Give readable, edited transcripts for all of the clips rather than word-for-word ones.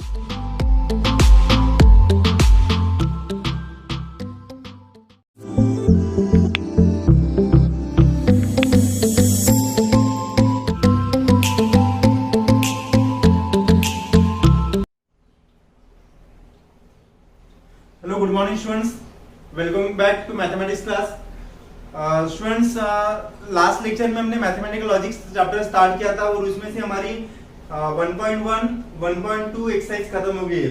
Hello, good morning students, welcome back to mathematics class. Students, last lecture में हमने mathematical logics chapter start किया था और उसमें से हमारी 1.1, 1.2 एक्सरसाइज खत्म हो गई है।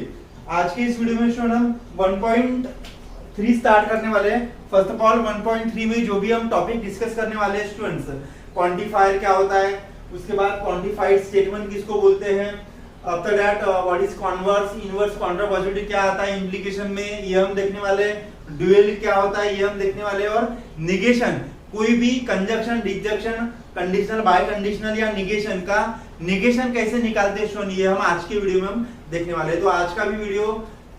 आज के इस वीडियो में स्टूडेंट हम 1.3 स्टार्ट करने वाले हैं। फर्स्ट ऑफ ऑल 1.3 में जो भी हम टॉपिक डिस्कस करने वाले हैं स्टूडेंट्स, क्वांटिफायर क्या होता है, उसके बाद क्वांटिफाइड स्टेटमेंट किसको बोलते हैं, after that what is converse, inverse, contrapositive क्या आता है इंप्लीकेशन में, ये हम देखने वाले हैं। ड्यूअल क्या होता है ये हम देखने वाले हैं। और निगेशन, कोई भी conjunction, disjunction, conditional, bye conditional या निगेशन का निगेशन कैसे निकालते हैं, ये हम आज के वीडियो में हम देखने वाले हैं। तो आज का भी वीडियो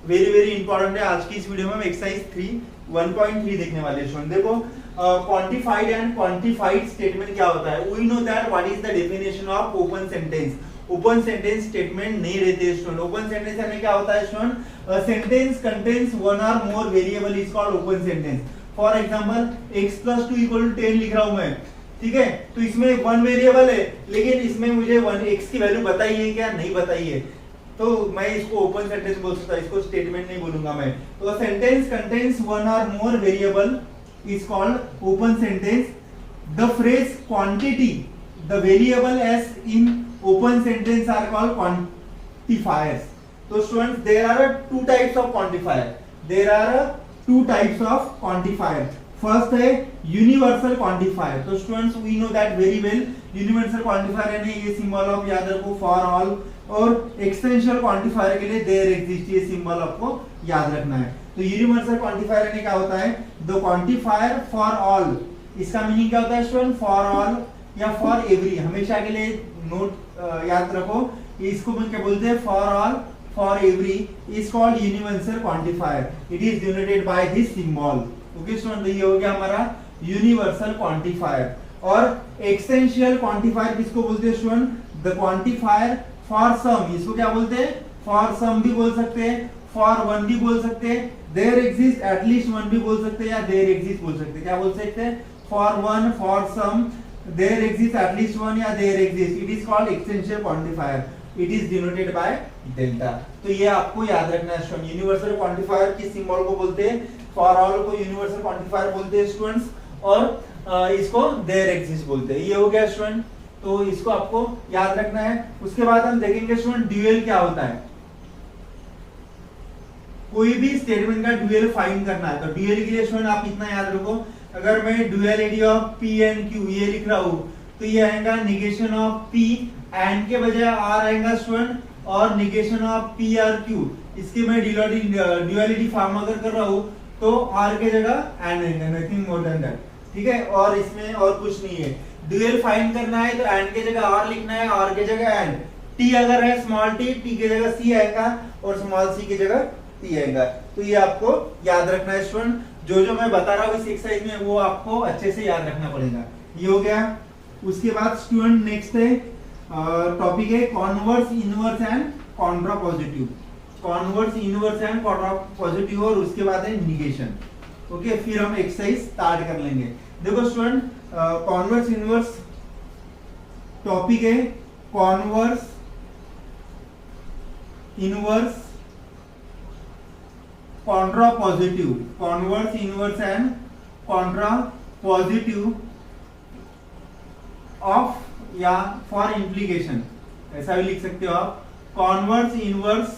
वेरी वेरी इंपॉर्टेंट है। आज की इस वीडियो में हम एक्सरसाइज 1.3 देखने वाले हैं। देखो, क्वांटिफाइड एंड क्वांटिफाइड स्टेटमेंट क्या होता है। We know that what is the definition of open sentence. Open sentence statement नहीं रहते स्टूडेंट। ओपन सेंटेंस यानी क्या होता है student, sentence contains one or more variable is called open sentence. For example x + 2 = 10 लिख रहा हूं मैं, ठीक है, तो इसमें वन वेरिएबल है, लेकिन इसमें मुझे x की वैल्यू बताई है क्या, नहीं बताई है, तो मैं इसको ओपन सेंटेंस बोल सकता हूं, इसको स्टेटमेंट नहीं बोलूंगा मैं। तो sentence contains one or more variable is called open sentence. The phrase quantity, the variables in open sentence are called quantifiers. So students, there are two types of quantifier. There are two types of quantifier. First है universal quantifier. तो students, we know that very well. Universal quantifier यानी ये symbol of याद रखो for all, और existential quantifier के लिए there exist, ये सिंबल आपको याद रखना है। तो यूनिवर्सल क्वांटिफायर यानी क्या होता है, द क्वांटिफायर फॉर ऑल। इसका मीनिंग क्या होता है स्टूडेंट, फॉर ऑल या फॉर एवरी, हमेशा के लिए नोट याद रखो, इसको क्या बोलते हैं, for all, for every is called universal quantifier. It is denoted by this symbol. Okay student, ये हो गया हमारा यूनिवर्सल क्वांटिफायर। और एक्सटेंशियल क्वांटिफायर किसको बोलते हैं student, the quantifier for some, इसको क्या बोलते हैं, फॉर सम भी बोल सकते हैं, फॉर वन भी बोल सकते हैं, देयर एग्जिस्ट एटलीस्ट वन भी बोल सकते हैं, या देयर एग्जिस्ट बोल सकते हैं। क्या बोल सकते हैं, for one, for some, there exists at least one या there exists, it is called extension quantifier, it is denoted by delta। तो ये आपको याद रखना है स्टूडेंट। यूनिवर्सल क्वांटिफायर किस सिंबल को बोलते हैं, फॉर ऑल को यूनिवर्सल क्वांटिफायर बोलते हैं स्टूडेंट्स, और इसको there exists बोलते हैं। ये हो गया स्टूडेंट, तो इसको आपको याद रखना है। उसके बाद हम देखेंगे स्टूडेंट ड्यूअल क्या होता है। कोई भी स्टेटमेंट का ड्यूअल फाइंड करना है, तो ड्यूअल के लिए स्टूडेंट आप इतना याद रखो, अगर मैं duality of P and Q ये लिख रहा हूं, तो ये आएगा निगेशन ऑफ P, एंड के बजाय R आएगा स्टूडेंट, और निगेशन ऑफ P और Q। इसके मैं ड्यूअलिटी फॉर्म अगर कर रहा हूं तो R के जगह एंड आएगा, नथिंग मोर देन दैट, ठीक है। और इसमें और कुछ नहीं है। ड्यूअल फाइंड करना है तो एंड के जगह R लिखना है, R के जगह एंड। T अगर है स्मॉल t, T के जगह C आएगा, और स्मॉल c के जगह T आएगा। तो ये आपको याद रखना है स्टूडेंट। जो जो मैं बता रहा हूँ इस एक्सरसाइज में वो आपको अच्छे से याद रखना पड़ेगा। ये हो गया। उसके बाद स्टूडेंट नेक्स्ट है टॉपिक है converse, inverse and contrapositive. Converse, inverse and contrapositive, और उसके बाद है निगेशन। ओके, फिर हम एक्सरसाइज स्टार्ट कर लेंगे। देखो स्टूडेंट, कॉन्वर्स इनवर्स टॉपिक है converse, inverse, contrapositive, converse, inverse and contrapositive of या फॉर इम्प्लीकेशन, ऐसा भी लिख सकते हो आप। Converse, inverse,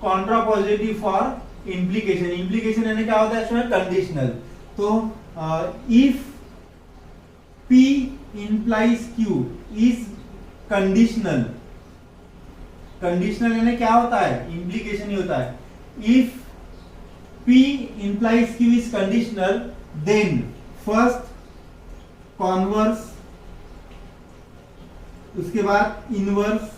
contrapositive for implication. Implication यानी क्या होता है स्टूडेंट, कंडीशनल। तो if P implies Q is conditional. Conditional यानी क्या होता है, इम्प्लीकेशन ही होता है। If P implies Q is conditional, then first converse, उसके बाद इनवर्स।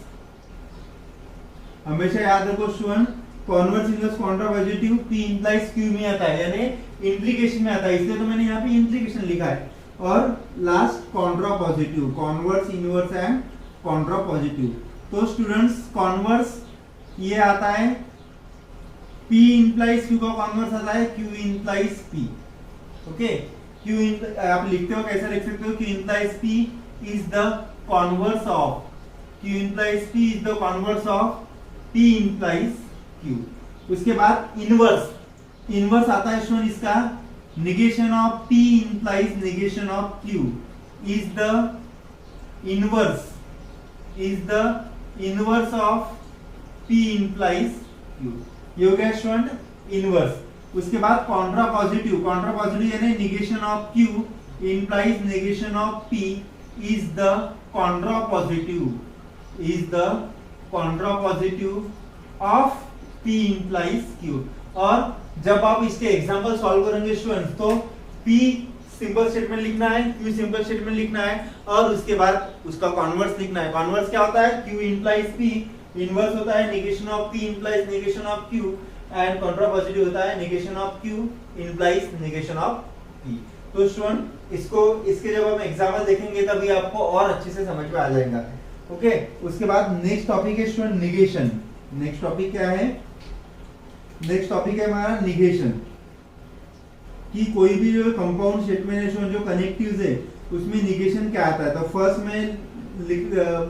हमेशा याद रखो student, converse, inverse, contrapositive P implies Q में आता है, यानी इम्प्लीकेशन में आता है, इसलिए तो मैंने यहाँ पे इम्प्लीकेशन लिखा है। और last contrapositive, converse, inverse and contrapositive. तो स्टूडेंट्स, कॉन्वर्स ये आता है P इंप्लाइज Q का कॉन्वर्स आता है Q इंप्लाइज P। ओके, आप लिखते हो कैसे लिख सकते हो, Q implies P is the converse of, Q implies P is the converse of P implies Q। उसके बाद इनवर्स आता है स्टूडेंट इसका, negation of P implies negation of Q is the inverse of P implies Q। ये हो गया student inverse. उसके बाद कॉन्ट्रा पॉजिटिव यानी negation of Q implies negation of P is the contra positive of P implies Q। और जब आप इसके एग्जांपल सॉल्व करेंगे स्टूडेंट्स तो P सिंपल स्टेटमेंट लिखना है, Q सिंपल स्टेटमेंट लिखना है और उसके बाद उसका कॉन्वर्स लिखना है। कॉन्वर्स क्या होता है, Q इंप्लाइज P, इनवर्स होता है negation of P implies negation of Q and Contra positive होता है negation of Q implies negation of P। तो स्टूडेंट इसके जब हम एग्जांपल देखेंगे तभी आपको और अच्छे से समझ में आ जाएगा। ओके, उसके बाद नेक्स्ट टॉपिक है स्टूडेंट निगेशन। नेक्स्ट टॉपिक क्या है, नेक्स्ट टॉपिक है हमारा निगेशन, कि कोई भी जो कंपाउंड स्टेटमेंट है जो कनेक्टिव्स है उसमें निगेशन क्या आता है। तो फर्स्ट में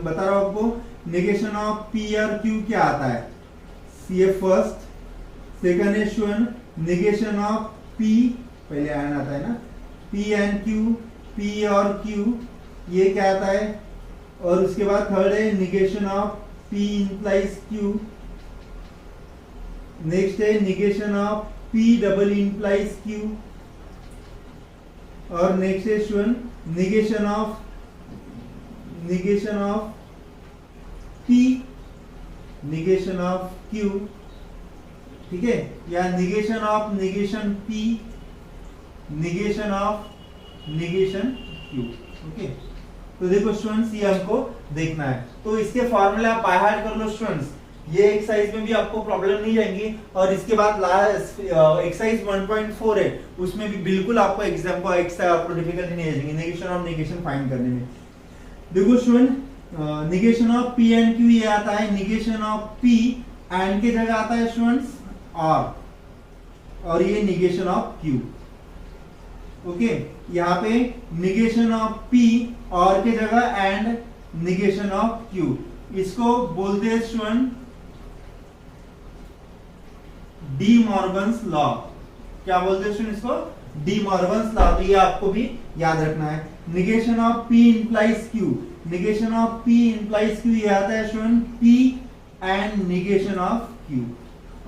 बता रहा हूं आपको, निगेशन ऑफ P और Q क्या आता है, ये फर्स्ट। सेकंड है स्टूडेंट निगेशन ऑफ P, पहले एंड आता है ना, P एंड Q, P और Q ये क्या आता है। और उसके बाद थर्ड है negation of P implies Q। Next है negation of P double implies Q। और नेक्स्ट है स्टूडेंट निगेशन ऑफ Q, ठीक है, या negation of negation P, negation of negation Q। Okay, तो देखो स्टूडेंट्स ये हमको देखना है। तो इसके फॉर्मूले आप बाय हार्ट कर लो स्टूडेंट्स, ये एक्सरसाइज में भी आपको प्रॉब्लम नहीं जाएंगी। और इसके बाद एक्सरसाइज 1.4 है, उसमें भी बिल्कुल आपको आपको डिफिकल्टी नहीं आएगी नेगेशन ऑफ नेगेशन फाइंड करने में। देखो student negation of P and Q ये आता है, निगेशन ऑफ P एंड के जगह आता है स्टूडेंट्स और ये निगेशन ऑफ Q। ओके, यहाँ पे निगेशन ऑफ P और के जगह एंड निगेशन ऑफ Q, इसको बोलते हैं स्टूडेंट डी मॉर्गन्स लॉ। क्या बोलते हैं स्टूडेंट इसको, डी मॉर्गन्स लॉ। तो ये आपको भी याद रखना है। Negation of P implies Q, negation of P implies Q ये आता है student P and negation of Q।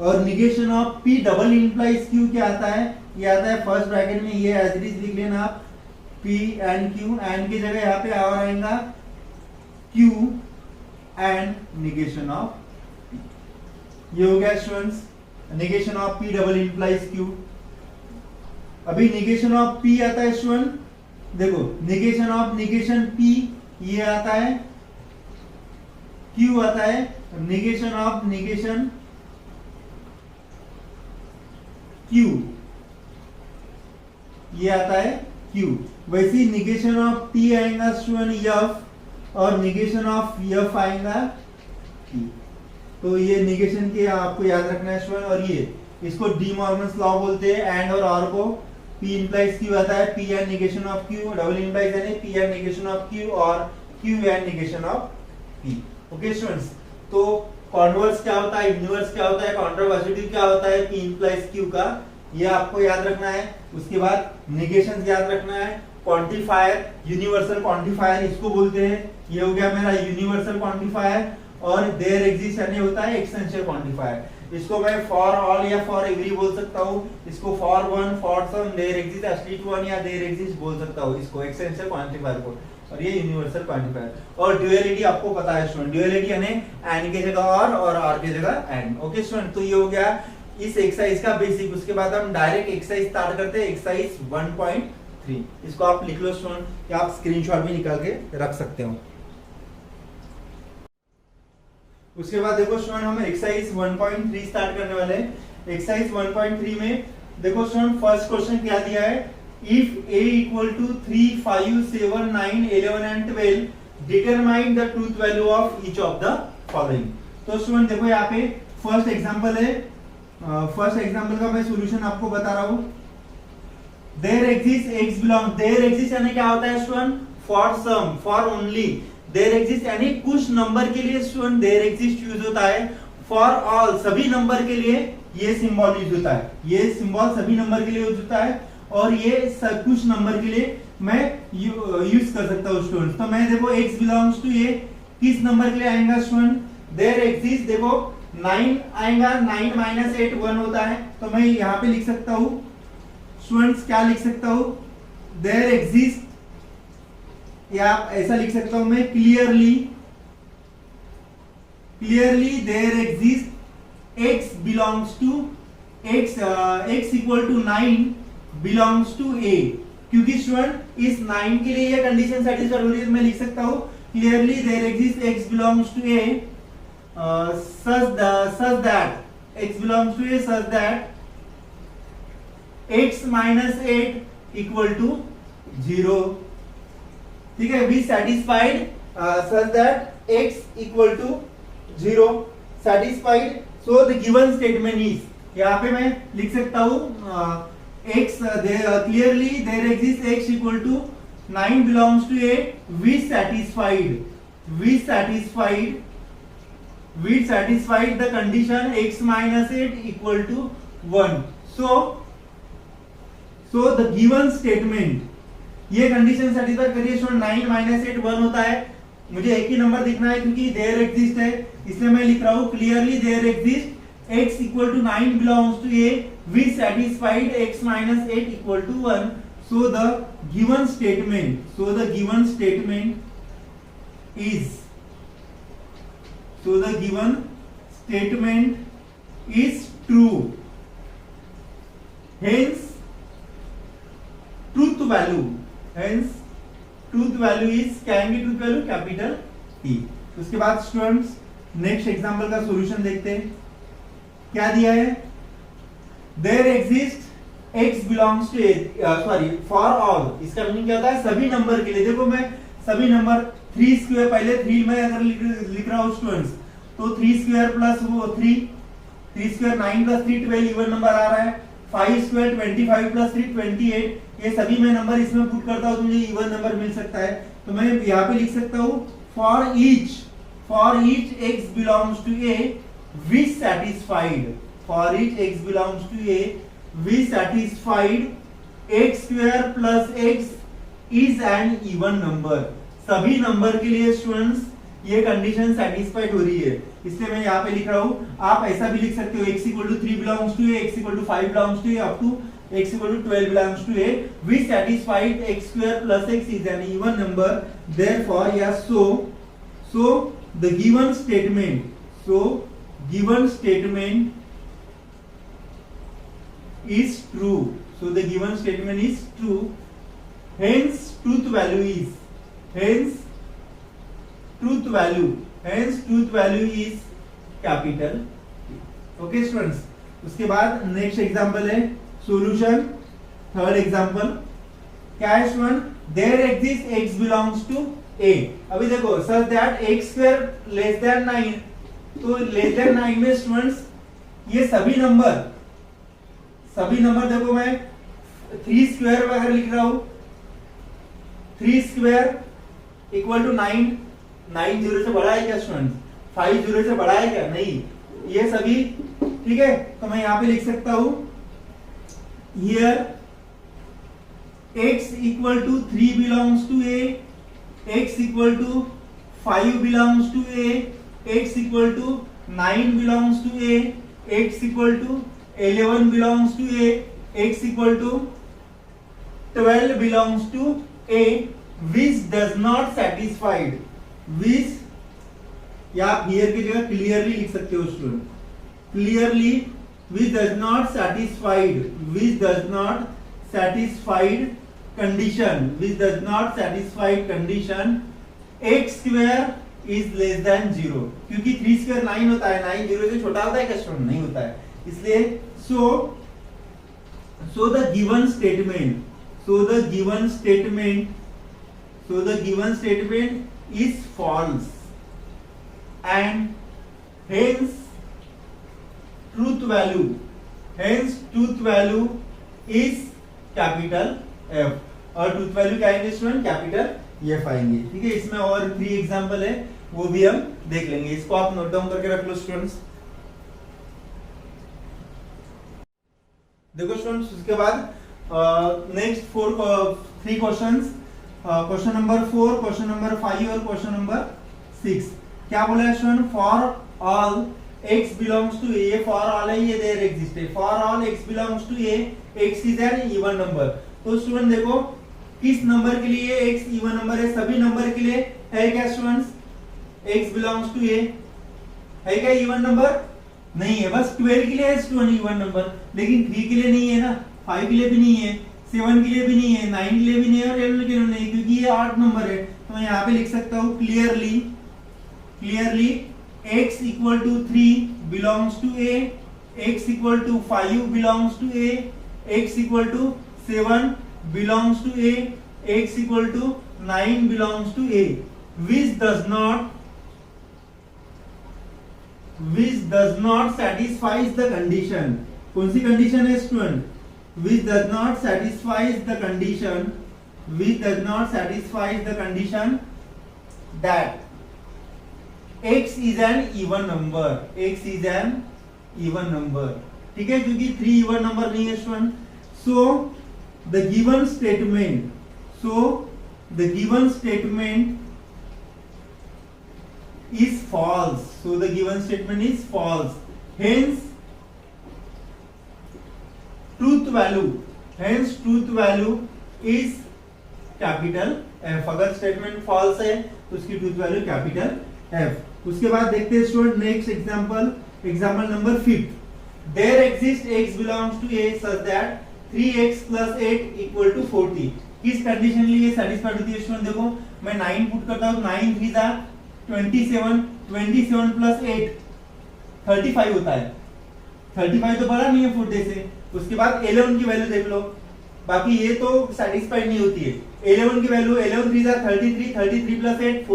और negation of P double implies Q क्या आता है, ये आता है फर्स्ट ब्रैकेट में, ये एज इट इज लिख लेना आप, P एंड Q एंड की जगह यहाँ पे और आएगा Q and negation of P। ये हो गया students negation of P double implies Q। अभी निगेशन ऑफ P आता है स्टूडेंट, देखो निगेशन ऑफ निगेशन P ये आता है, Q आता है, निगेशन ऑफ निगेशन Q ये आता है Q। वैसे ही निगेशन ऑफ T आएगा स्टूडेंट F और निगेशन ऑफ F आएगा P। तो ये निगेशन के आपको याद रखना है स्टूडेंट। और ये इसको डी मॉर्गन्स लॉ बोलते हैं। एंड और को P इंप्लाइज Q आता है, P and negation of Q, double implies यानी P and negation of Q और Q and negation of P। Okay students, तो कॉन्वर्स क्या होता है, इनवर्स क्या होता है, काउंटर पॉजिटिव क्या होता है P इंप्लाइज Q का, ये आपको याद रखना है। उसके बाद निगेशन याद रखना है। क्वांटिफायर, यूनिवर्सल क्वांटिफायर इसको बोलते हैं, ये हो गया मेरा यूनिवर्सल क्वांटिफायर। और देयर एग्जिस्ट यानी होता है एक्सटेंशियल क्वांटिफायर, इसको मैं फॉर ऑल या फॉर एवरी बोल सकता हूँ, इसको for one, for some, there exist at least one या देयर एग्जिस्ट बोल सकता हूँ इसको एक्सटेंशियल क्वांटिफायर को। और ये यूनिवर्सल क्वांटिफायर। और ड्यूअलिटी आपको पता है स्टूडेंट, ड्यूअलिटी यानी एंड के जगह और आर के जगह एंड। ओके स्टूडेंट, तो ये हो गया इस एक्सरसाइज का बेसिक। उसके बाद हम डायरेक्ट एक्सरसाइज स्टार्ट करते हैं, एक्सरसाइज 1.3। इसको आप लिख लो स्टूडेंट, या आप स्क्रीनशॉट भी निकाल के रख सकते हो। उसके बाद देखो स्टूडेंट हम एक्सरसाइज 1.3 स्टार्ट करने वाले हैं। एक्सरसाइज 1.3 में देखो स्टूडेंट फर्स्ट क्वेश्चन क्या दिया है, if a equal to 3, 5, 7, 9, 11 and 12 determine the truth value of each of the following। तो स्टूडेंट देखो यहाँ पे फर्स्ट एग्जांपल है, फर्स्ट एग्जांपल का मैं सॉल्यूशन आपको बता रहा हूं। There exist x belong, there exist यानी क्या होता है student, for some, for only. There exist यानी कुछ नंबर के लिए स्टूडेंट देयर एग्जिस्ट यूज होता है। फॉर ऑल, सभी नंबर के लिए ये सिंबल यूज होता है, ये सिंबल सभी नंबर के लिए यूज होता है, और ये कुछ नंबर के लिए मैं यूज कर सकता हूँ स्टूडेंट। तो मैं देखो x बिलोंग्स टू ये किस नंबर के लिए आएगा स्टूडेंट, देयर एग्जिस्ट, देखो 9 आएगा, 9 माइनस 8 1 होता है, तो मैं यहाँ पे लिख सकता हूँ स्टूडेंट्स, क्या लिख सकता हूँ, देयर एग्जिस्ट, या ऐसा लिख सकता हूं मैं clearly, clearly there exist x belongs to x equal to 9 belongs to a, क्योंकि स्टूडेंट इस 9 के लिए ये कंडीशन सेटिस्फाइड हो रही है, मैं लिख सकता हूं clearly there exist x belongs to a such that x belongs to a such that x minus 8 equal to 0, ठीक है, B satisfied such that x equal to 0 satisfied, so the given statement is, यहाँ पे मैं लिख सकता हूँ x clearly there exists x equal to 9 belongs to a, which satisfied the condition x minus 8 equal to 1, so the given statement, ये condition satisfy करिए student, 9 minus 8 1 होता है, मुझे एक ही नंबर दिखना है क्योंकि देयर एग्जिस्ट है, इसलिए मैं लिख रहा हूं clearly there exist x equal to 9 belongs to a, which satisfied x minus 8 equal to 1, so the given statement is true, hence truth value is, क्या आएंगे truth value, कैपिटल T। उसके बाद स्टूडेंट्स नेक्स्ट एग्जांपल का solution देखते हैं, क्या दिया है, there exist x belongs to sorry for all, इसका मीनिंग क्या होता है, सभी नंबर के लिए। देखो मैं सभी नंबर 3 स्क्वायर, पहले 3 में अगर लिख रहा हूं स्टूडेंट्स, तो 3 स्क्वायर प्लस वो 3 स्क्वायर 9 प्लस 3 12 इवन नंबर आ रहा है, 5 स्क्वायर 25 प्लस 3 28, ये सभी मैं नंबर इसमें पुट करता हूं तो मुझे इवन नंबर मिल सकता है। तो मैं यहाँ पे लिख सकता हूँ for each x belongs to a which satisfied, for each x belongs to a which satisfied x square plus x is an even number, सभी नंबर के लिए स्टूडेंट्स ये कंडीशन सेटिस्फाइड हो रही है, इसलिए मैं यहाँ पे लिख रहा हूँ। आप ऐसा भी लिख सकते हो x equal to 3 belongs to a, x equal to 5 belongs to a, up to x equal to 12 belongs to a, which satisfied x square plus x is an even number, therefore yes, so the given statement is true, hence truth value is capital T। Okay students, उसके बाद next example है solution, third example क्या है student, there exist x belongs to a, अभी देखो such that x square less than 9, तो less than 9 में students ये सभी नंबर देखो मैं 3 स्क्वायर अगर लिख रहा हूं, 3 स्क्वायर इक्वल टू 9, 9 0 से बड़ा है क्या स्टूडेंट्स, 5 0 से बड़ा है क्या, नहीं, ये सभी ठीक है। तो मैं यहाँ पे लिख सकता हूं here x equal to 3 belongs to a, x equal to 5 belongs to a, x equal to 9 belongs to a, x equal to 11 belongs to a, x equal to 12 belongs to a, which does not satisfied, which या आप here की जगह clearly लिख सकते हो student, clearly which does not satisfied condition x square is less than 0, क्योंकि 3 square 9 होता है, 9 0 से छोटा होता है क्या स्टूडेंट, नहीं होता है, इसलिए so the given statement is false, and hence truth value, hence truth value is capital F. और ट्रूथ वैल्यू क्या आएंगे स्टूडेंट? कैपिटल एफ आएंगे। ठीक है, इसमें और 3 एग्जांपल है, वो भी हम देख लेंगे। इसको आप नोट डाउन करके रख लो स्टूडेंट्स। देखो स्टूडेंट्स, उसके बाद next 3 questions, question number 4, question number 5 और क्वेश्चन नंबर 6। क्या बोला है student? For all x belongs to a, for all है ये देयर एग्जिस्ट है, for all x belongs to a, x is an even number। तो स्टूडेंट देखो किस नंबर के लिए x इवन नंबर है? सभी नंबर के लिए है क्या students? x belongs to a है क्या इवन नंबर? नहीं है, बस 12 के लिए है स्टूडेंट इवन नंबर, लेकिन 3 के लिए नहीं है ना, 5 के लिए भी नहीं है, 7 के लिए भी नहीं है, 9 के लिए भी नहीं है और 11 के लिए नहीं, क्योंकि ये 8 नंबर है। तो मैं यहाँ पे लिख सकता हूँ clearly x equal to 3 belongs to a, x equal to 5 belongs to a, x equal to 7 belongs to a, x equal to 9 belongs to a, which does not satisfies the condition। कौन सी condition है student? which does not satisfies the condition that x is an even number, x is an even number। ठीक है, क्योंकि 3 even number नहीं है student. So the given statement is false, so the given statement is false, hence truth value is capital F। अगर statement false है तो उसकी truth value capital F। उसके बाद देखते हैं student next example number 5। There exist x belongs to a such that 3x plus 8 equal to 40। किस condition लिए सैटिस्फाइड होती है स्टूडेंट? देखो मैं 9 पुट करता हूं, 9 3 जा 27 प्लस 8 35 होता है। 35 तो बड़ा नहीं है 40 से। उसके बाद 11 की वैल्यू देख लो, बाकी ये तो सैटिस्फाइड नहीं होती है। 11 की वैल्यू 11 3 जा 33 plus 8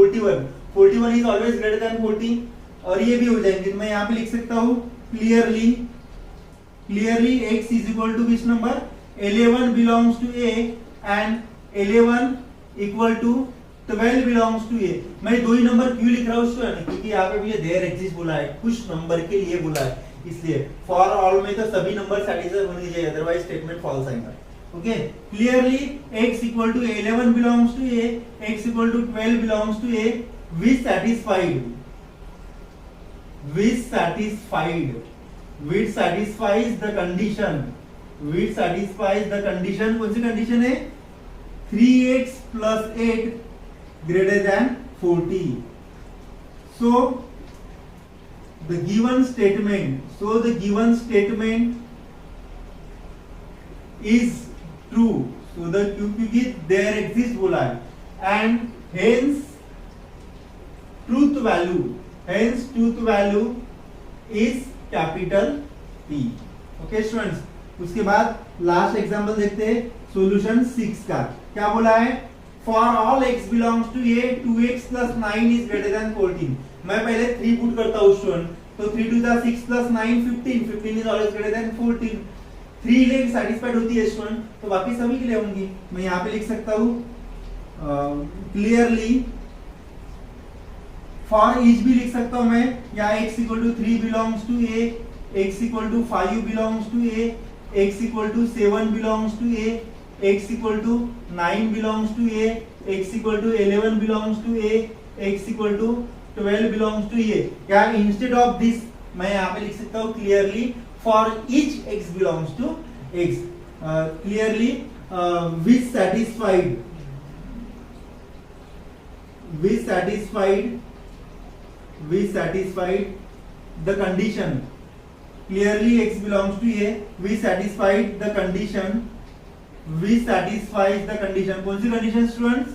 41 is always greater than 40, और ये भी हो जाएंगे। मैं यहाँ पे लिख सकता हूँ clearly x is equal to which number? 11 belongs to a and 11 equal to 12 belongs to a। मैं दो ही नंबर क्यों लिख रहा हूँ स्टूडेंट? क्योंकि यहाँ पे भी ये देयर एग्जिस्ट बोला है, कुछ नंबर के लिए बोला है, इसलिए फॉर ऑल में तो सभी नंबर सैटिस्फाई होने चाहिए, अदरवाइज स्टेटमेंट फॉल्स आएगा। Okay, clearly x equal to 11 belongs to a, x equal to 12 belongs to a, which satisfies the condition। कौन सी कंडीशन है? 3x plus 8 greater than 40। So the given statement is true। so the क्योंकि there exist बोला है, and hence truth value is capital P। Okay students, उसके बाद last example देखते हैं solution 6 का। क्या बोला है? For all x belongs to a, 2x plus 9 is greater than 14। मैं पहले 3 पुट करता हूँ स्टूडेंट, तो 3 2 जा 6 plus 9 15 is always greater than 14। 3 लेके सैटिस्फाइड होती है स्टूडेंट, तो बाकी सभी के लिए होंगी। मैं यहाँ पे लिख सकता हूँ क्लियरली फॉर ईच भी लिख सकता हूँ मैं, या x equal to 3 belongs to a, x equal to 5 belongs to a, x equal to 7 belongs to a, x equal to 9 belongs to a, x equal to 11 belongs to a, x equal to 12 belongs to a। या instead of this मैं यहाँ पे लिख सकता हूँ clearly for each x belongs to x, क्लियरली which satisfied the condition। clearly x belongs to a, we satisfied the condition, कौन सी condition students?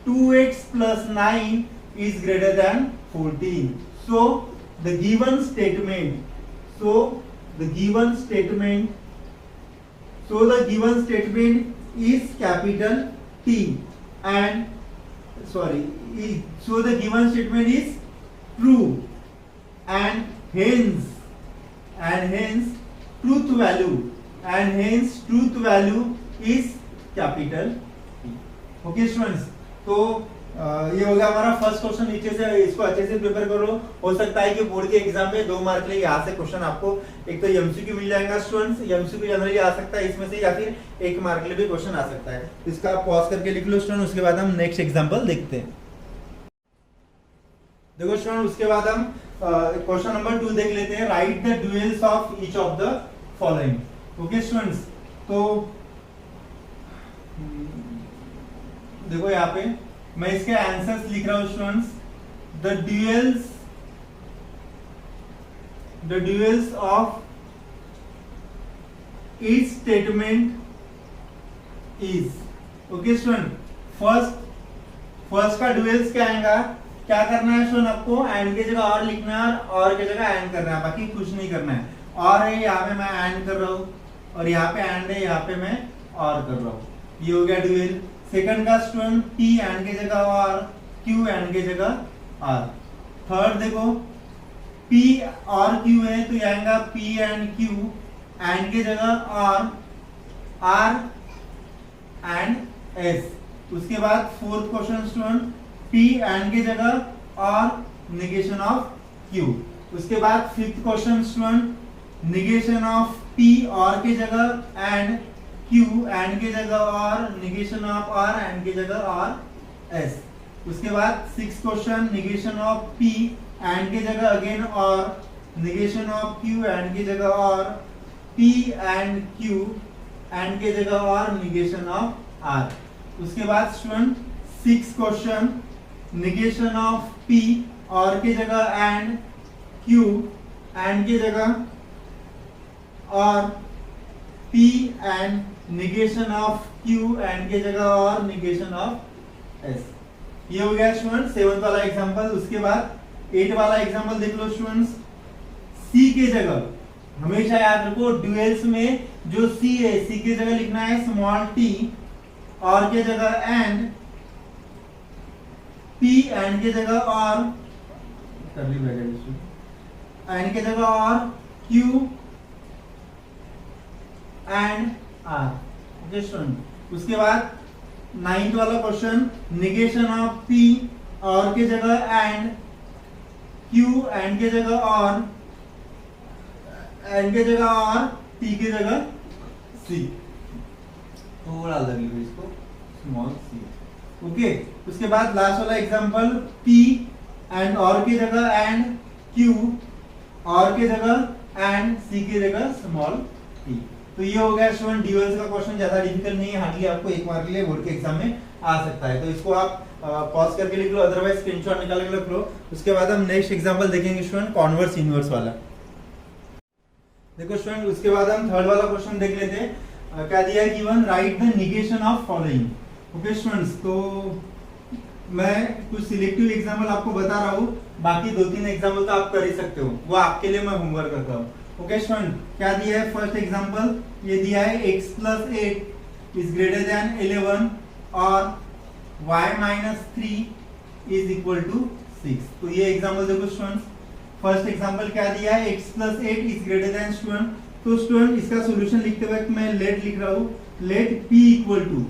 2x plus 9 is greater than 14। so the given statement is capital T, and so the given statement is true, and hence and hence truth value is capital P. Okay students, तो ये हो गया हमारा first question. नीचे से इसको अच्छे से प्रिपेयर करो। हो सकता है कि बोर्ड के एग्जाम में 2 मार्क के लिए यहाँ से क्वेश्चन आपको एक तो एमसीक्यू मिल जाएगा स्टूडेंट्स, एमसीक्यू जनरली आ सकता है इसमें से, या फिर 1 मार्क के लिए भी क्वेश्चन आ सकता है। इसका पॉज करके लिख लो स्टूडेंट, उसके बाद हम नेक्स्ट एग्जाम्पल देखते हैं। देखो स्टूडेंट, उसके बाद हम क्वेश्चन नंबर 2 देख लेते हैं। Write the duals of each of the following. Okay students, तो देखो यहाँ पे मैं इसके आंसर्स लिख रहा हूं students. The duals of each statement is. Okay student, first का ड्यूएल्स क्या आएगा, क्या करना है स्टूडेंट, आपको एंड की जगह और लिखना है और की जगह एंड करना है, बाकी कुछ नहीं करना है। और है यहाँ पे मैं एंड कर रहा हूँ, और यहाँ पे एंड है, यहाँ पे मैं और कर रहा हूँ। ये हो गया ड्यूएल। सेकंड का स्टूडेंट P एंड की जगह और Q एंड की जगह R। थर्ड देखो P और Q है तो ये आएगा P एंड Q एंड की जगह और R एंड S। उसके बाद fourth question student P and की जगह और निगेशन ऑफ Q। उसके बाद fifth question student negation of P और की जगह एंड Q एंड की जगह और निगेशन ऑफ R एंड की जगह और S। उसके बाद six question negation of P and की जगह अगेन और निगेशन ऑफ Q एंड की जगह और P एंड Q एंड की जगह और निगेशन ऑफ R। उसके बाद student six question negation of P और की जगह एंड Q एंड की जगह और P and negation of Q and की जगह और निगेशन ऑफ S। ये हो गया स्टूडेंट 7th वाला एग्जांपल। उसके बाद 8 वाला एग्जांपल देख लो स्टूडेंट्स। C के जगह हमेशा याद रखो ड्यूएल्स में जो C है, C की जगह लिखना है स्मॉल t और के जगह एंड, P एंड की जगह और करली ब्रैकेट एंड की जगह और Q and R। Okay student, उसके बाद 9th वाला क्वेश्चन निगेशन ऑफ P और की जगह एंड, Q एंड की जगह और एंड की जगह और T की जगह C। थोड़ा अलग लिखो इसको, स्मॉल c। ओके, उसके बाद लास्ट वाला एग्जांपल P एंड और की जगह एंड, Q और की जगह एंड C की जगह स्मॉल t। तो ये हो गया स्टूडेंट ड्यूएल्स का क्वेश्चन। ज्यादा डिफिकल्ट नहीं है, हार्डली आपको 1 मार्क के लिए बोर्ड के एग्जाम में आ सकता है। तो इसको आप पॉज करके लिख लो, अदरवाइज स्क्रीनशॉट निकाल के रख लो। उसके बाद हम नेक्स्ट एग्जांपल देखेंगे स्टूडेंट कॉन्वर्स इनवर्स वाला। देखो स्टूडेंट, उसके बाद हम थर्ड वाला क्वेश्चन देख लेते हैं। क्या दिया है given, right the negation of following. Okay students, तो मैं कुछ सिलेक्टिव एग्जांपल आपको बता रहा हूँ, बाकी 2-3 एग्जांपल तो आप कर ही सकते हो, वो आपके लिए मैं होमवर्क करता हूँ। ओके स्टूडेंट, क्या दिया है फर्स्ट एग्जांपल, ये दिया है x + 8 इज ग्रेटर देन 11 और y - 3 इज इक्वल टू 6। तो ये एग्जांपल देखो स्टूडेंट्स। फर्स्ट एग्जांपल क्या दिया है, x + 8 is greater then student. तो स्टूडेंट इसका सॉल्यूशन लिखते वक्त मैं लेट लिख रहा हूँ, लेट p इक्वल टू,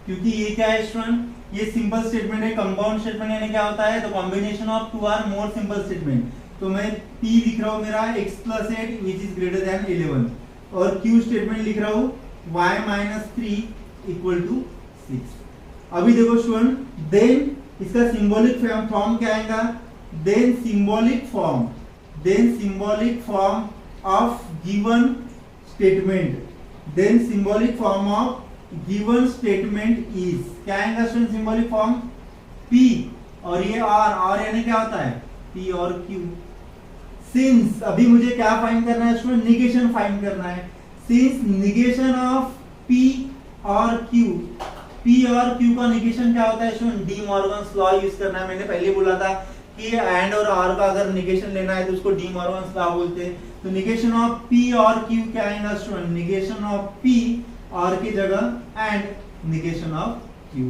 क्योंकि ये क्या है स्टूडेंट, ये सिंपल स्टेटमेंट है। कंपाउंड स्टेटमेंट यानी क्या होता है, the combination of 2 or more simple statement. तो मैं p लिख रहा हूँ मेरा x + 8 which is greater then 11 और q स्टेटमेंट लिख रहा हूँ y - 3 इक्वल टू 6। अभी देखो स्टूडेंट, देन इसका सिंबॉलिक फॉर्म क्या आएगा, then symbolic form of given statement, then symbolic form of given statement is, क्या आएगा स्टूडेंट सिंबॉलिक फॉर्म, p और ये r यानी क्या होता है p और q। सिंस अभी मुझे क्या फाइंड करना है स्टूडेंट, निगेशन फाइंड करना है। सिंस निगेशन ऑफ p और q, p और q का निगेशन क्या होता है student, D Morgan's law use करना है। मैंने पहले बोला था कि एंड और r का अगर निगेशन लेना है तो उसको डी मॉर्गन्स लॉ बोलते हैं। तो निगेशन ऑफ p और q क्या आएगा स्टूडेंट, निगेशन ऑफ p और की जगह and negation of q।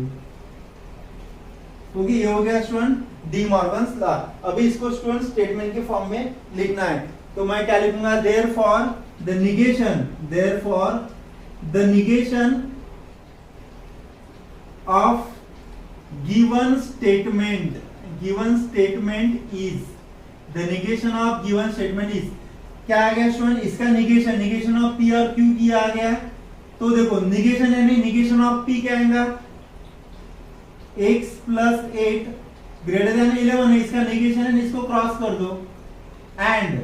Okay, ये हो गया स्टूडेंट डी मॉर्गन्स लॉ। अभी इसको स्टूडेंट स्टेटमेंट के फॉर्म में लिखना है, तो मैं क्या लिखूंगा, therefore the negation of given statement is, the negation of given statement is, क्या आ गया स्टूडेंट, इसका निगेशन ऑफ पी और क्यू की आ गया। तो देखो निगेशन यानी निगेशन ऑफ पी क्या आएगा, x प्लस 8 ग्रेटर देन 11 है, इसका निगेशन है, इसको क्रॉस कर दो, एंड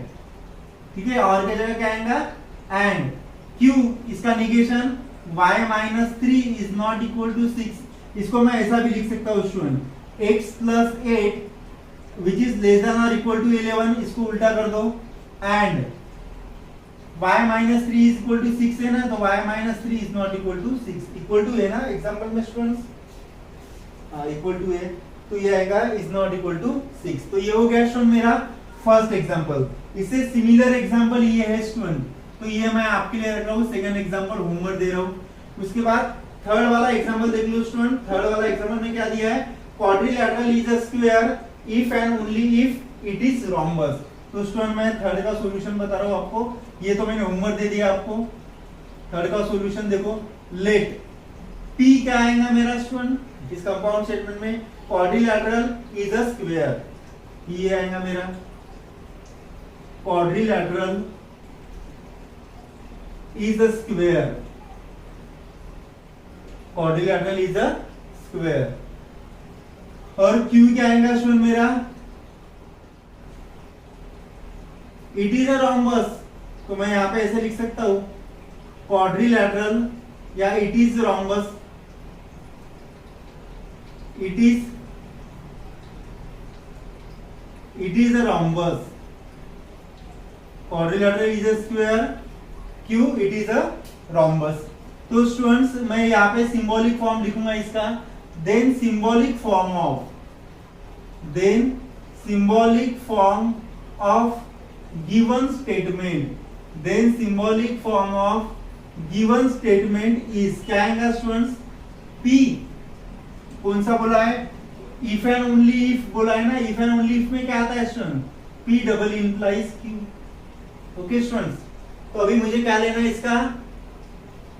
ठीक है, और क्या जगह क्या आएगा, एंड q, इसका negation y minus 3 is not equal to 6। इसको मैं ऐसा भी लिख सकता हूँ student, x plus 8 which is less than और इक्वल टू 11, इसको उल्टा कर दो, and y minus 3 is equal to 6 है ना, तो y minus 3 is not equal to 6, equal to है ना एग्जांपल में स्टूडेंट्स, इक्वल टू है, तो ये आएगा इज नॉट इक्वल टू 6। तो ये हो गया स्टूडेंट मेरा फर्स्ट एग्जांपल। इससे सिमिलर एग्जांपल ये है स्टूडेंट, तो ये मैं आपके लिए रख रहा हूँ, सेकंड एग्जांपल होमवर्क दे रहा हूँ। उसके बाद थर्ड वाला एग्जांपल देख लो स्टूडेंट। थर्ड वाला एग्जांपल में क्या दिया है, quadrilateral is a square if and only if it is rhombus. तो स्टूडेंट मैं थर्ड का सॉल्यूशन बता रहा हूँ आपको, ये तो मैंने होमवर्क दे दिया आपको। थर्ड का सॉल्यूशन देखो, लेट P क्या आएगा मेरा स्टूडेंट, इस कंपाउंड स्टेटमेंट में क्वाड्रिलैटरल इज अ स्क्वायर, ये आएगा मेरा quadrilateral is a square, quadrilateral is a square. और Q क्या आएगा स्टूडेंट मेरा, इट इज अ रोम्बस, तो मैं यहां पे ऐसे लिख सकता हूं, क्वाड्रिलैटरल या it is rhombus, it is a rhombus, quadrilateral is a square, Q it is a rhombus। तो स्टूडेंट्स मैं यहाँ पे सिंबॉलिक फॉर्म लिखूंगा इसका, then symbolic form of given statement is क्या आएगा स्टूडेंट्स, P कौन सा बोला है, इफ एंड ओनली इफ बोला है ना, इफ एंड ओनली इफ में क्या आता है student, P double implies Q। Okay students, तो अभी मुझे क्या लेना है, इसका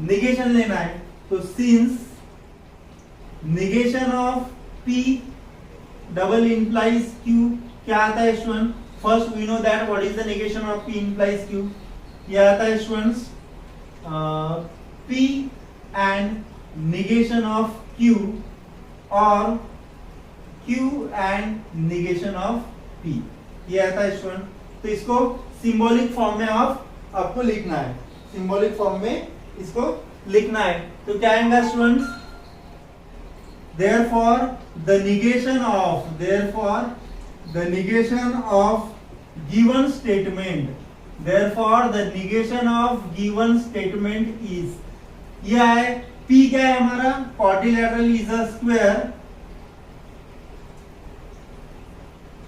निगेशन लेना है। तो since negation of P double implies Q क्या आता है student, first we know that what is the negation of P implies Q, ये आता है students P and negation of Q और Q and negation of P, ये आता है स्टूडेंट। तो इसको सिंबॉलिक फॉर्म में आपको लिखना है, सिंबॉलिक फॉर्म में इसको लिखना है। तो क्या आएगा students, therefore the negation of given statement is, ये है P क्या है हमारा, quadrilateral is a square,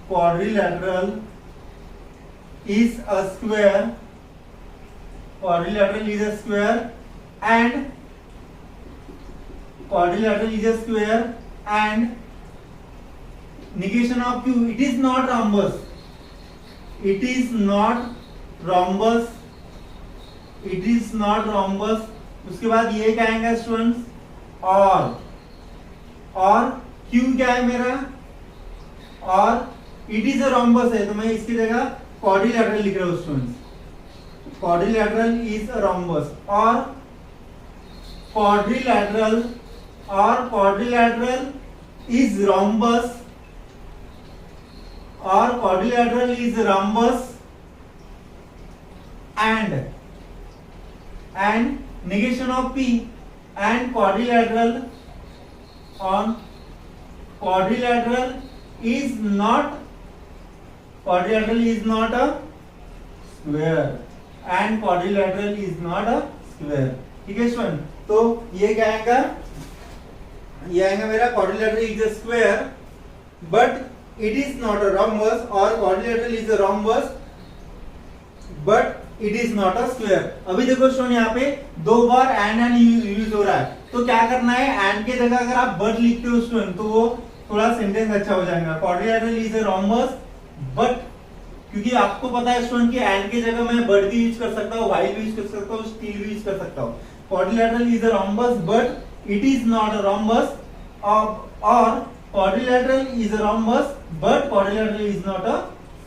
quadrilateral is a square and negation of Q, it is not rhombus। उसके बाद ये क्या आएगा स्टूडेंट्स, और Q क्या है मेरा, और इट इज अ रोम्बस है, तो मैं इसकी जगह क्वाड्रिलैटरल लिख रहा हूँ students, quadrilateral is a rhombus, और quadrilateral is rhombus, and negation of P and quadrilateral is not a square, and quadrilateral is not a square। ठीक है स्टूडेंट, तो ये क्या आएगा, ये आएगा मेरा quadrilateral is a square but it is not a rhombus, और quadrilateral is a rhombus but it is not a square. अभी देखो स्टूडेंट यहाँ पे दो बार एंड यूज हो रहा है, तो क्या करना है, एंड के जगह अगर आप बट लिखते हो स्टूडेंट तो वो थोड़ा सेंटेंस अच्छा हो जाएगा। Quadrilateral is a rhombus but, क्योंकि आपको पता है स्टूडेंट कि एंड की जगह मैं बट भी यूज कर सकता हूँ, व्हाइल भी यूज कर सकता हूँ, स्टिल भी यूज कर सकता हूँ। Quadrilateral is a rhombus but it is not a rhombus, और quadrilateral is a rhombus but quadrilateral is not a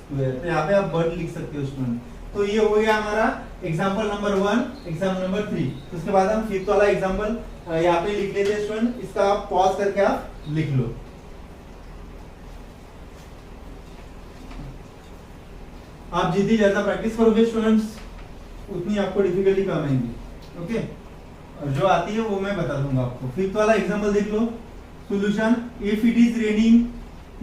square. तो यहाँ पे आप बट लिख सकते हो स्टूडेंट। तो ये हो गया हमारा एग्जांपल नंबर 1, एग्जाम्पल नंबर 3। उसके बाद हम फिफ्थ वाला एग्जांपल यहाँ पे लिख लेते हैं स्टूडेंट। इसका आप पॉज करके आप लिख लो। आप जितनी ज्यादा प्रैक्टिस करोगे स्टूडेंट्स उतनी आपको डिफिकल्टी कम आएंगी। ओके, और जो आती है वो मैं बता दूंगा आपको। फिफ्थ वाला एग्जांपल देख लो। Solution, if it is raining,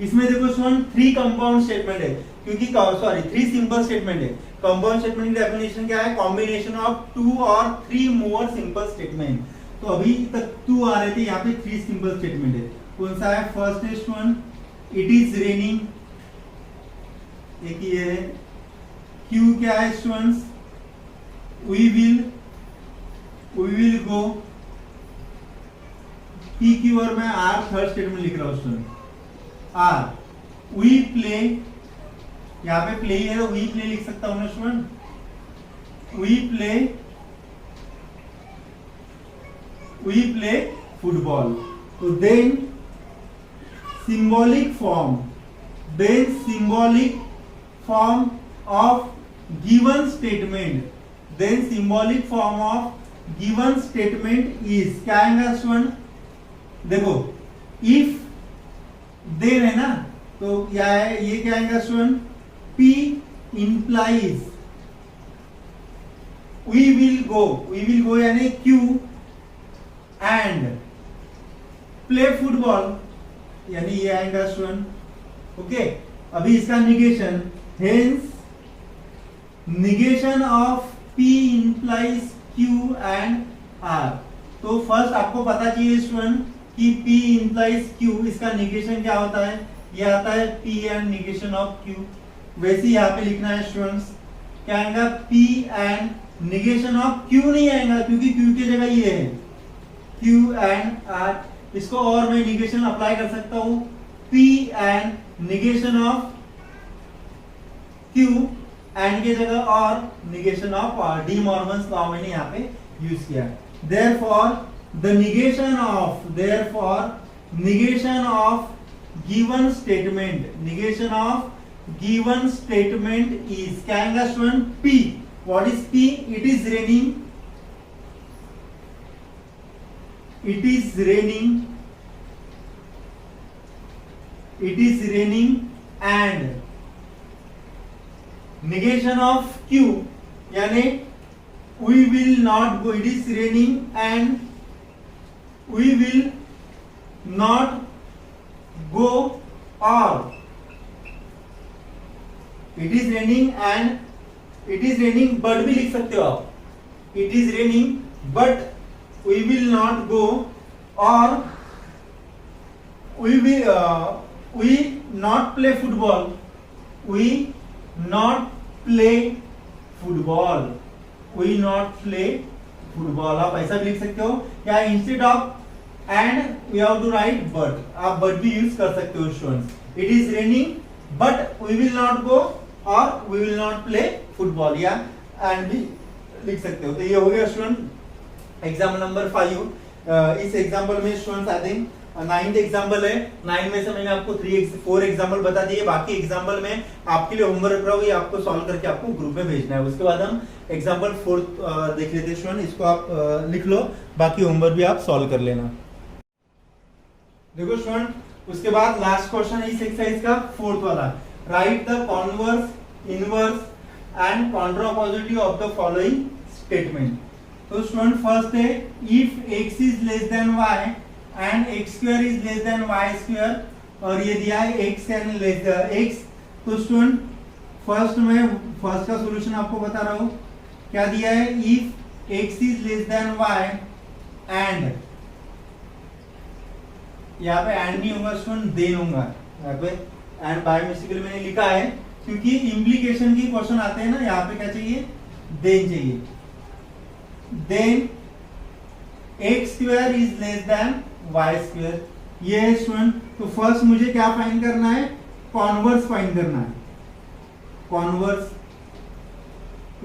इसमें देखो स्टूडेंट 3 कंपाउंड स्टेटमेंट है, क्योंकि सॉरी 3 सिंपल स्टेटमेंट है। कंपाउंड स्टेटमेंट की डेफिनेशन क्या है? कॉम्बिनेशन ऑफ 2 और 3 मोर सिंपल स्टेटमेंट। तो अभी तक 2 आ रहे थे, यहाँ पे 3 सिंपल स्टेटमेंट है। कौन सा है? फर्स्ट है स्टूडेंट, इट इज रेनिंग, एक ये है। क्यू क्या है students? We will go. P Q और मैं आर थर्ड स्टेटमेंट लिख रहा हूं स्टूडेंट। आर, वी प्ले, यहाँ पे प्ले है तो वी प्ले लिख सकता हूं ना स्टूडेंट। We play football. तो then symbolic form of given statement, then symbolic form of given statement is क्या आएगा स्टूडेंट? देखो if then है ना, तो क्या है ये? क्या आएगा student? P implies we will go यानी Q and play football यानी ये आएगा स्टूडेंट। ओके, अभी इसका negation, hence negation of P implies Q and R। तो फर्स्ट आपको पता चाहिए स्टूडेंट कि P implies Q, इसका निगेशन क्या होता है? ये आता है P and negation of Q। वैसे यहाँ पे लिखना है स्टूडेंट्स, क्या आएगा? P and negation of Q नहीं आएगा, क्योंकि Q की जगह ये है Q and R। इसको और मैं निगेशन अप्लाई कर सकता हूं, P and negation of Q and की जगह और negation of R। D Morgan's law मैंने यहाँ पे यूज किया। Therefore negation of given statement is क्या आएगा student? P। What is P? It is raining and negation of Q यानी we will not go। It is raining and we will not go, or it is raining and it is raining but भी लिख सकते हो आप। It is raining but we will not go, or we not play football। आप ऐसा भी लिख सकते हो, या instead of and we have to write but, आप बट भी यूज कर सकते हो students. It is raining but we will not go, और we will not play football, या एंड भी लिख सकते हो। तो ये हो गया स्टूडेंट एग्जाम्पल नंबर 5। इस एग्जाम्पल में students I think 9th example है। 9 में से मैंने आपको 4 एग्जाम्पल बता दिए। बाकी एग्जाम्पल में आपके लिए होमवर्क रख रहा हूँ, ये आपको सॉल्व करके आपको ग्रुप में भेजना है। उसके बाद हम एग्जाम्पल 4 देख लेते हैं स्टूडेंट। इसको आप लिख लो, बाकी होमवर्क भी आप सॉल्व कर लेना। देखो स्टूडेंट, उसके बाद लास्ट क्वेश्चन है इस एक्सरसाइज का 4th वाला। Right the converse, inverse and contrapositive of the following statement. तो स्टूडेंट फर्स्ट है, if x is less than y and x square is less than y square, और ये दिया है x and less than x। तो student first का solution आपको बता रहा हूं, क्या दिया है? If x is less than y and, यहाँ पे एंड नहीं होगा स्टूडेंट, देन होगा। यहाँ पे एंड बाय मिस्टेकली मैंने लिखा है, क्योंकि इम्प्लीकेशन की क्वेश्चन आते हैं ना, यहाँ पे क्या चाहिए? देन चाहिए। Then x square is less than y square, ये है स्टूडेंट। तो फर्स्ट मुझे क्या फाइंड करना है, कॉन्वर्स फाइंड करना है, कॉन्वर्स।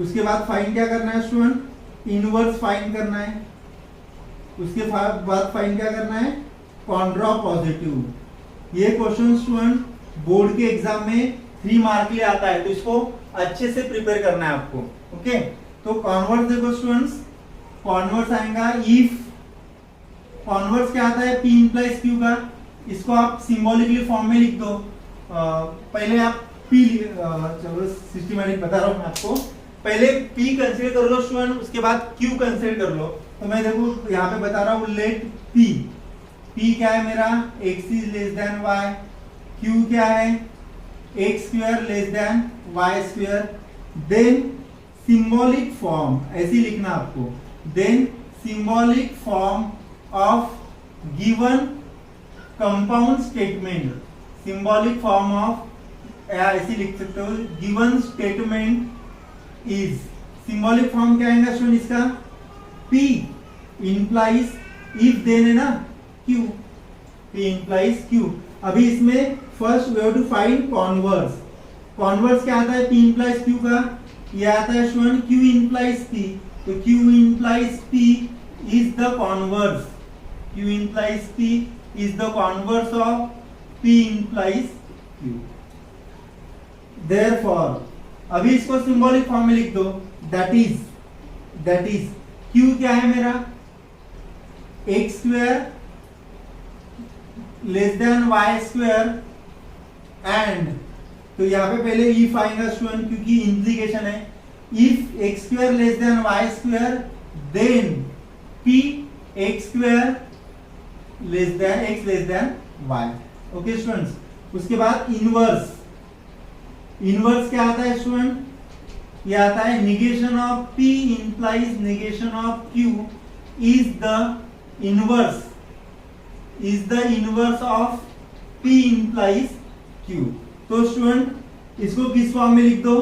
उसके बाद फाइंड क्या करना है स्टूडेंट, इनवर्स फाइंड करना है। उसके बाद फाइंड क्या करना है, कॉन्ट्रा पॉजिटिव। ये क्वेश्चन स्टूडेंट बोर्ड के एग्जाम में 3 मार्क के लिए आता है, तो इसको अच्छे से प्रिपेयर करना है आपको। ओके, तो कॉन्वर्स देखो स्टूडेंट्स, कॉन्वर्स आएगा इफ, कॉन्वर्स क्या आता है, P इंप्लाइज Q का। इसको आप सिंबॉलिकली फॉर्म में लिख दो। पहले आप P, चलो सिस्टमैटिक बता रहा हूं मैं आपको। पहले P कंसीडर कर लो स्टूडेंट, उसके बाद Q कंसीडर कर लो। तो मैं देखो यहाँ पे बता रहा हूँ, लेट P क्या है मेरा, x is less than y, Q क्या है, x square less than y square. Then symbolic form ऐसे लिखना आपको, then symbolic form of given compound statement, symbolic form of ऐसे लिख सकते हो, given statement is, symbolic form क्या आएगा स्टूडेंट इसका, P इंप्लाइज इफ देन है ना Q, P इंप्लाइज Q। अभी इसमें first we have to find converse. Converse क्या आता है, P इंप्लाइज Q का, ये आता है स्टूडेंट Q इंप्लाइज P। तो Q implies P is the converse, Q implies P is the converse of P implies Q। Therefore अभी इसको सिंबॉलिक फॉर्म में लिख दो, दैट इज Q क्या है मेरा, x square less than y square and, तो यहाँ पे पहले इफ आएगा स्टूडेंट क्योंकि इंप्लीकेशन है, if x square less than y square then P x square less than y। Okay students, उसके बाद इनवर्स, इनवर्स क्या आता है स्टूडेंट, ये आता है negation of P implies negation of Q is the inverse of P implies Q। तो student इसको किस फॉर्म में लिख दो,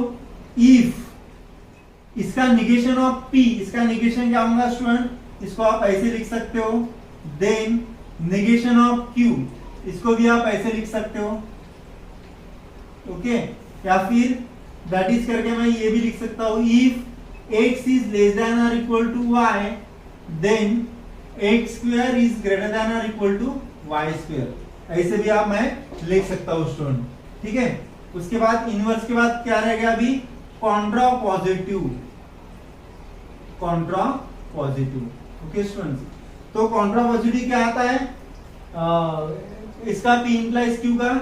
इफ इसका निगेशन ऑफ P, इसका निगेशन क्या होगा स्टूडेंट, इसको आप ऐसे लिख सकते हो, देन निगेशन ऑफ Q, इसको भी आप ऐसे लिख सकते हो। ओके, या फिर दैट इज करके मैं ये भी लिख सकता हूं, if x is less than और equal to y then x square is greater than और इक्वल टू y स्क्वायर, ऐसे भी आप मैं लिख सकता हूं स्टूडेंट। ठीक है, उसके बाद इनवर्स के बाद क्या रहेगा, अभी Contra positive, Contra positive. Okay students, तो कॉन्ट्रा पॉजिटिव क्या आता है, इसका P इंप्लाइज Q का,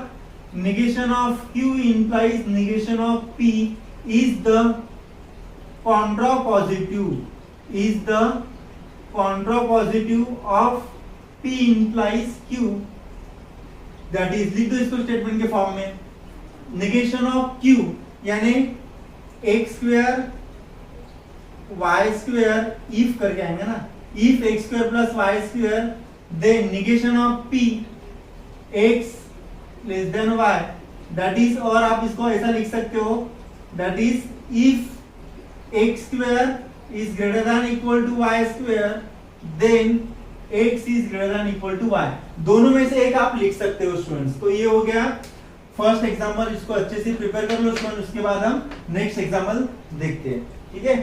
negation of Q implies negation of P is the contrapositive of P implies Q, that is लिख दो इसको स्टेटमेंट के फॉर्म में, negation of Q यानी x square y square if करके आएंगे ना, if x square plus y square then negation of P x less than y, that is, और आप इसको ऐसा लिख सकते हो, that is if x square is greater than equal to y square then x is greater than equal to y। दोनों में से एक आप लिख सकते हो स्टूडेंट्स। तो ये हो गया फर्स्ट एग्जांपल, इसको अच्छे से प्रिपेयर कर लो स्टूडेंट, उसके बाद हम नेक्स्ट एग्जांपल देखते हैं। ठीक है,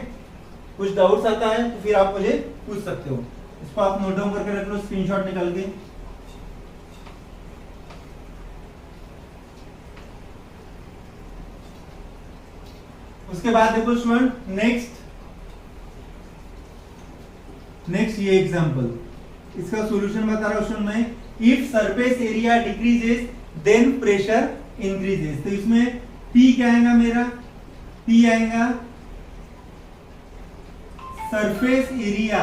कुछ डाउट्स आता है तो फिर आप मुझे पूछ सकते हो, इसको आप नोट डाउन करके रख लो स्क्रीनशॉट निकाल के। उसके बाद देखो स्टूडेंट नेक्स्ट ये एग्जांपल, इसका सॉल्यूशन बता रहा हूं स्टूडेंट मैं, if surface area decreases then pressure increases. तो इसमें P क्या आएगा मेरा, P आएगा सरफेस एरिया,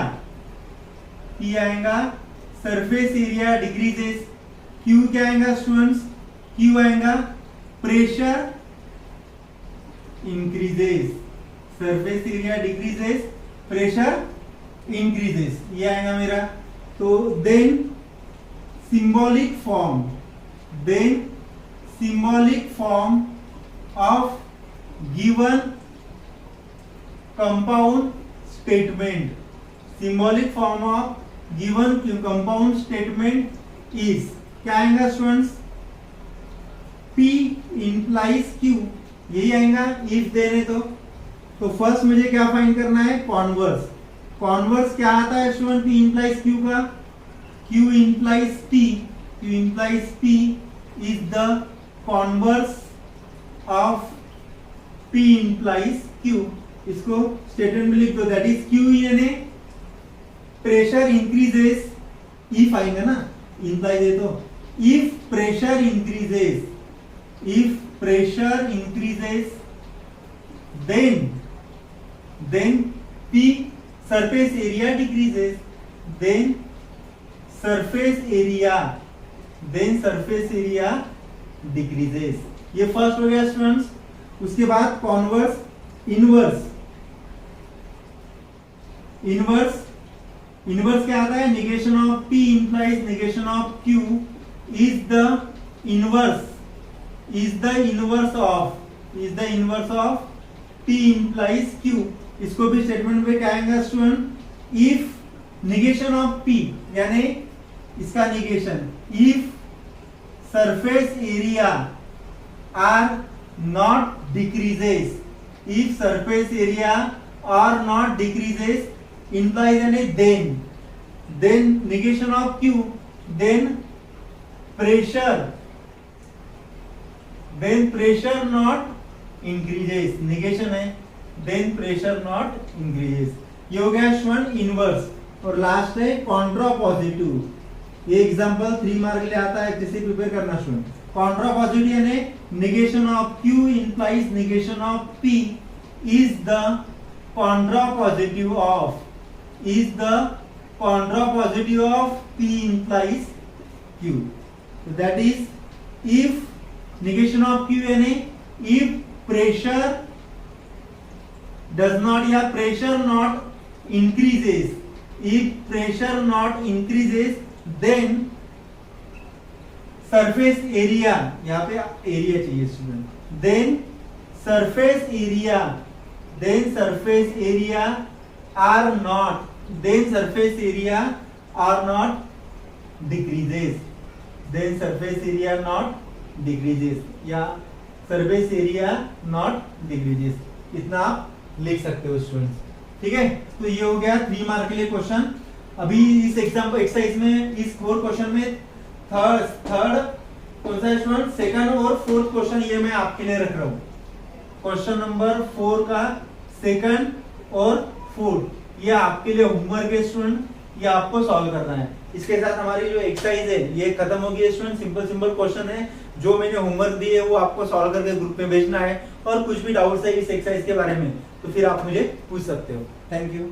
P आएगा सरफेस एरिया डिक्रीजेस, Q क्या आएगा स्टूडेंट्स, Q आएगा pressure increases, surface area decreases, pressure increases, ये आएगा मेरा। तो then symbolic form of given compound statement, symbolic form of given compound statement is, क्या आएगा स्टूडेंट्स, P इंप्लाइज Q, यही आएगा इफ देने तो फर्स्ट मुझे क्या फाइंड करना है, कॉन्वर्स। कॉन्वर्स क्या आता है स्टूडेंट, P इंप्लाइज Q का, Q implies P, Q implies P is the converse of P implies Q। इसको स्टेटमेंट में लिख दो, दैट इज Q यानी प्रेशर इंक्रीजेस, इफ आएगा ना, इंप्लाइज है तो if pressure increases, if pressure increases then P surface area decreases, then surface area decreases। ये फर्स्ट हो गया स्टूडेंट्स। उसके बाद कॉन्वर्स, इनवर्स क्या आता है, negation of P implies negation of Q is the inverse of P implies Q। इसको भी स्टेटमेंट में क्या आएगा student, if negation of P यानी इसका negation, if surface area are not decreases, if surface area are not decreases implies यानी then negation of Q, then pressure not increases, negation है, then pressure not increases। ये हो गया student inverse. और last है Contra positive, ये example 3 mark के लिए आता है, जिसे प्रिपेयर करना स्टूडेंट। कॉन्ट्रा पॉजिटिव यानी negation of Q implies negation of P is the contra positive of P implies Q। So that is if negation of Q यानी if pressure does not या pressure not increases, if pressure not increases then surface area, यहाँ पे area चाहिए student, then surface area are not decreases, then surface area not decreases या surface area not decreases। इतना आप लिख सकते हो स्टूडेंट्स, ठीक है। तो ये हो गया 3 मार्क के लिए क्वेश्चन। अभी इस एग्जाम्पल एक्सरसाइज में, इस 4 क्वेश्चन में थर्ड कौन सा है स्टूडेंट, सेकंड और फोर्थ क्वेश्चन ये मैं आपके लिए रख रहा हूँ। क्वेश्चन नंबर 4 का सेकंड और फोर्थ ये आपके लिए होमवर्क है स्टूडेंट, ये आपको सॉल्व करना है। इसके साथ हमारी जो एक्सरसाइज है ये खत्म हो गई है स्टूडेंट। सिंपल क्वेश्चन है, जो मैंने होमवर्क दिए है वो आपको सॉल्व करके ग्रुप में भेजना है। और कुछ भी डाउट्स है इस एक्सरसाइज के बारे में तो फिर आप मुझे पूछ सकते हो। Thank you.